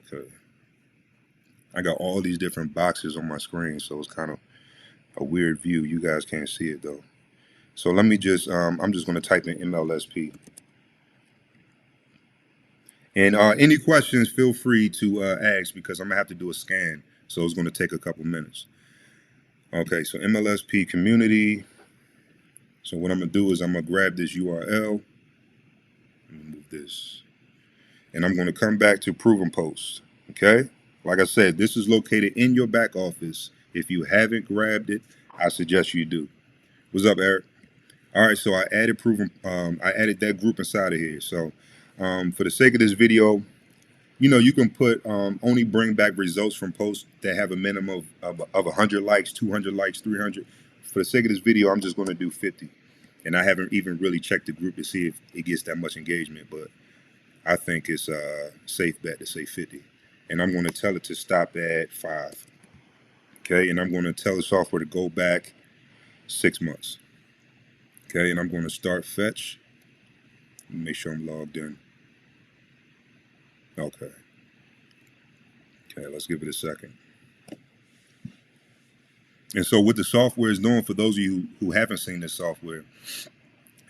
Okay. I got all these different boxes on my screen, so it's kind of a weird view. You guys can't see it though. So let me just, I'm just going to type in MLSP. And any questions, feel free to ask because I'm going to have to do a scan. So it's going to take a couple minutes. Okay, so MLSP community. So what I'm going to do is I'm going to grab this URL. Let me move this. And I'm going to come back to Proven Post. Okay? Like I said, this is located in your back office. If you haven't grabbed it, I suggest you do. What's up, Eric? All right, so I added I added that group inside of here. So for the sake of this video, you know, you can put only bring back results from posts that have a minimum of 100 likes, 200 likes, 300. For the sake of this video, I'm just going to do 50. And I haven't even really checked the group to see if it gets that much engagement, but I think it's a safe bet to say 50. And I'm going to tell it to stop at 5. Okay, and I'm going to tell the software to go back 6 months. Okay, and I'm going to start fetch. Make sure I'm logged in. Okay. Okay, let's give it a second. And so what the software is doing, for those of you who haven't seen this software,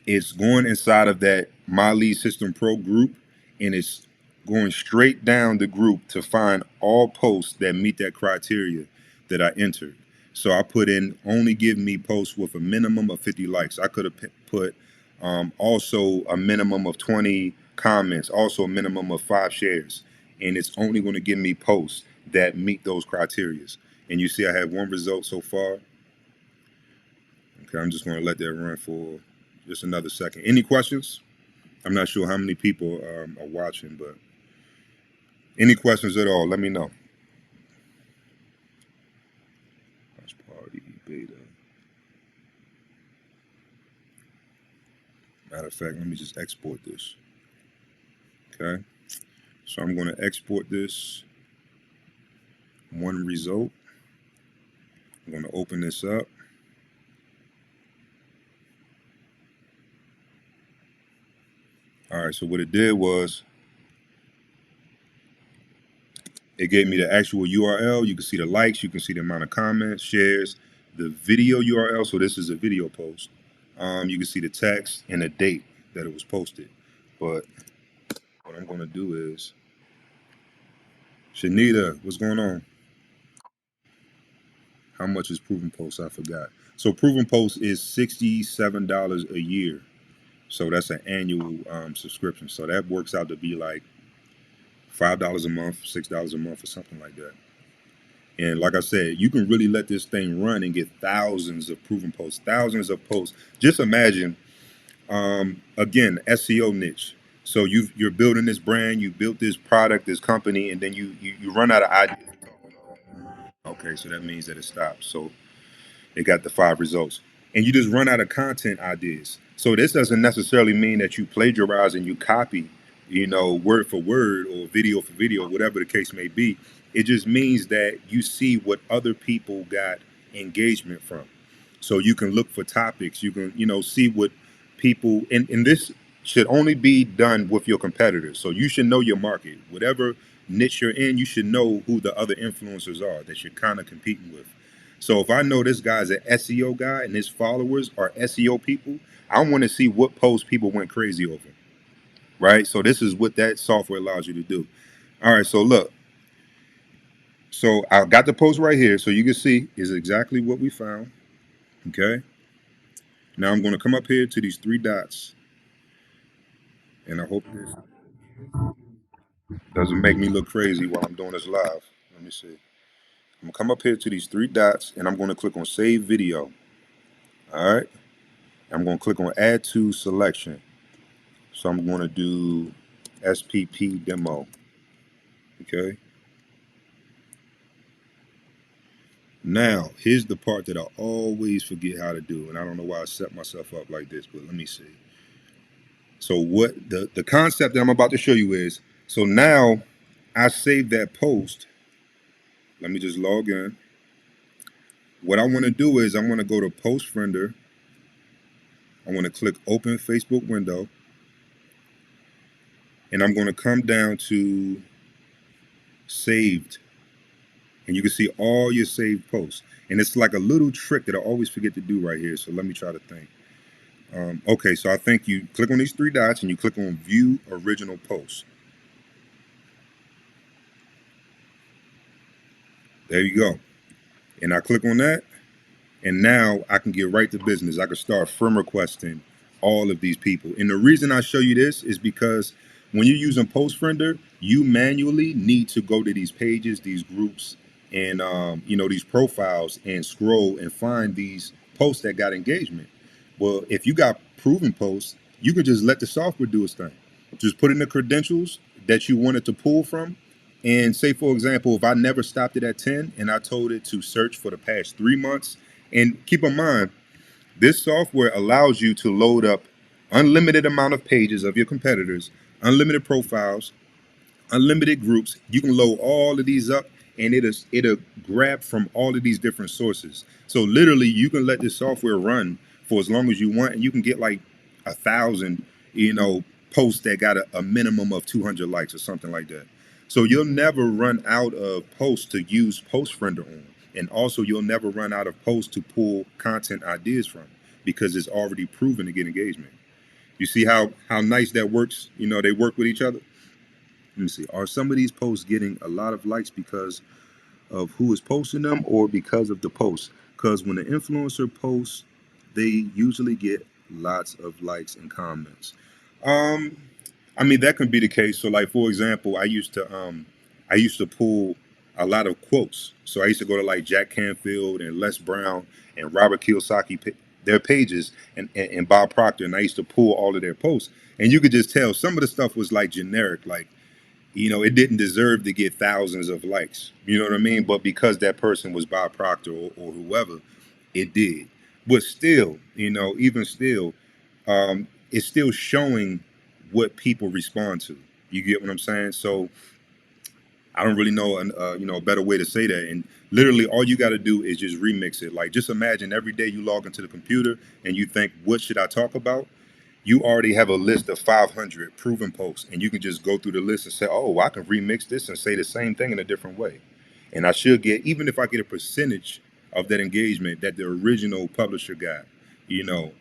it's going inside of that My Lead System Pro group, and it's going straight down the group to find all posts that meet that criteria that I entered. So I put in only give me posts with a minimum of 50 likes. I could have put also a minimum of 20 comments, also a minimum of 5 shares. And it's only going to give me posts that meet those criteria. And you see I have 1 result so far. Okay, I'm just going to let that run for just another second. Any questions? I'm not sure how many people are watching, but any questions at all, let me know. That's party beta. Matter of fact, let me just export this. Okay, so I'm going to export this 1 result. I'm going to open this up. All right, so what it did was it gave me the actual URL. You can see the likes, you can see the amount of comments, shares, the video URL. So this is a video post. You can see the text and the date that it was posted. But what I'm going to do is, Shanita, what's going on? How much is Proven Post? I forgot. So Proven Post is $67 a year. So that's an annual subscription. So that works out to be like $5 a month, $6 a month, or something like that. And like I said, you can really let this thing run and get thousands of Proven Posts, thousands of posts. Just imagine, again, SEO niche. So you're building this brand, you built this product, this company, and then you run out of ideas. Okay, so that means that it stops. So it got the 5 results. And you just run out of content ideas. So this doesn't necessarily mean that you plagiarize and you copy, you know, word for word or video for video, whatever the case may be. It just means that you see what other people got engagement from. So you can look for topics, you can, you know, see what people, and this should only be done with your competitors. So you should know your market. Whatever niche you're in, you should know who the other influencers are that you're kind of competing with. So if I know this guy's an SEO guy and his followers are SEO people, I want to see what posts people went crazy over, right? So this is what that software allows you to do. All right, so look. So I got the post right here, so you can see is exactly what we found, okay? Now I'm going to come up here to these 3 dots, and I hope this doesn't make me look crazy while I'm doing this live. Let me see. I'm going to come up here to these 3 dots, and I'm going to click on Save Video, all right? I'm going to click on Add to Selection. So I'm going to do SPP demo. Okay. Now, here's the part that I always forget how to do. And I don't know why I set myself up like this, but let me see. So what the concept that I'm about to show you is, so now I saved that post. Let me just log in. What I want to do is I'm going to go to Post Render. I want to click Open Facebook Window. And I'm going to come down to saved, and you can see all your saved posts. And it's like a little trick that I always forget to do right here. So let me try to think. Okay, so I think you click on these three dots and you click on View Original Posts. There you go. And I click on that, and now I can get right to business. I can start friend requesting all of these people. And the reason I show you this is because when you're using Post Friender, you manually need to go to these pages, these groups, and these profiles, and scroll and find these posts that got engagement. Well, if you got proven posts, you can just let the software do its thing. Just put in the credentials that you wanted to pull from. And say, for example, if I never stopped it at 10 and I told it to search for the past 3 months, and keep in mind, this software allows you to load up unlimited amount of pages of your competitors, unlimited profiles, unlimited groups. You can load all of these up, and it'll grab from all of these different sources. So literally, you can let this software run for as long as you want, and you can get like 1,000, posts that got a minimum of 200 likes or something like that. So you'll never run out of posts to use Post Friender on, and also you'll never run out of posts to pull content ideas from, because it's already proven to get engagement. You see how nice that works? They work with each other. Let me see. Are some of these posts getting a lot of likes because of who is posting them, or because of the post? Because when the influencer posts, they usually get lots of likes and comments. Um, I mean, that can be the case. So, like, for example, I used to pull a lot of quotes. So I used to go to like Jack Canfield and Les Brown and Robert Kiyosaki, their pages, and Bob Proctor, and I used to pull all of their posts. And you could just tell some of the stuff was like generic, like, it didn't deserve to get thousands of likes. You know what I mean? But because that person was Bob Proctor, or whoever, it did. But still, even still, it's still showing what people respond to. You get what I'm saying? So I don't really know, a better way to say that. And literally, all you got to do is just remix it. Like, just imagine every day you log into the computer and you think, what should I talk about? You already have a list of 500 proven posts, and you can just go through the list and say, oh, I can remix this and say the same thing in a different way. And I should get, even if I get a percentage of that engagement that the original publisher got,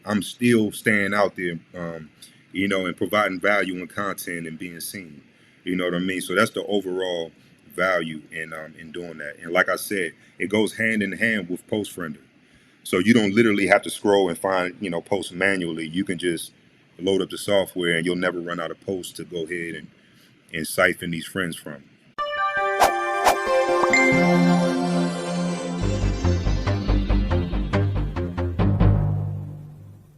I'm still staying out there, and providing value and content and being seen. You know what I mean? So that's the overall value in doing that. And like I said, it goes hand in hand with Post Friender. So you don't literally have to scroll and find, posts manually. You can just load up the software, and you'll never run out of posts to go ahead and siphon these friends from.